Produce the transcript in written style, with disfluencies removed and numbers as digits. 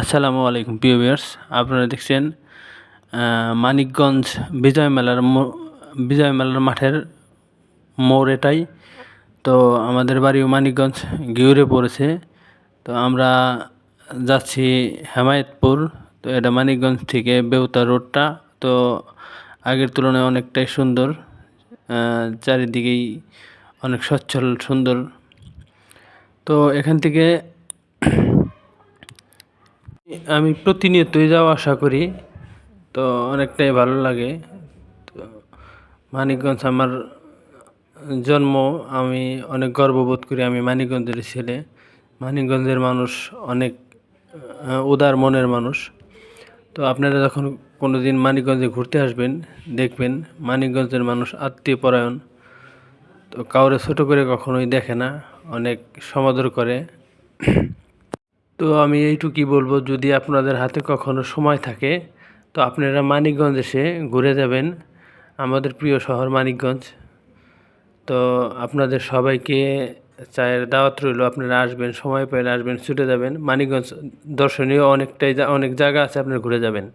আসসালামু আলাইকুম প্রিয় ভিউয়ার্স, আপনারা দেখছেন মানিকগঞ্জ বিজয় মেলার মাঠের মোড় এটাই। তো আমাদের বাড়িও মানিকগঞ্জ ঘিওরে পড়েছে। তো আমরা যাচ্ছি হেমায়েতপুর। তো এটা মানিকগঞ্জ থেকে বেউতা রোডটা তো আগের তুলনায় অনেকটাই সুন্দর, চারিদিকেই অনেক সচ্ছল সুন্দর। তো এখান থেকে আমি প্রতিনিয়তই যাওয়া আসা করি, তো অনেকটাই ভালো লাগে। তো মানিকগঞ্জ আমার জন্ম, আমি অনেক গর্ববোধ করি আমি মানিকগঞ্জের ছেলে। মানিকগঞ্জের মানুষ অনেক উদার মনের মানুষ। তো আপনারা যখন কোনো দিন মানিকগঞ্জে ঘুরতে আসবেন, দেখবেন মানিকগঞ্জের মানুষ আত্মীয়পরায়ণ। তো কাউরে ছোটো করে কখনোই দেখে না, অনেক সমাদর করে। তো আমি এইটুকুই বলবো, যদি আপনাদের হাতে কখনো সময় থাকে তো আপনারা মানিকগঞ্জ এসে ঘুরে যাবেন, আমাদের প্রিয় শহর মানিকগঞ্জ। তো আপনাদের সবাইকে চায়ের দাওয়াত রইল, আপনারা আসবেন, সময় পেলে আসবেন, ছুটে যাবেন। মানিকগঞ্জ দর্শনীয় অনেক জায়গা আছে, আপনারা ঘুরে যাবেন।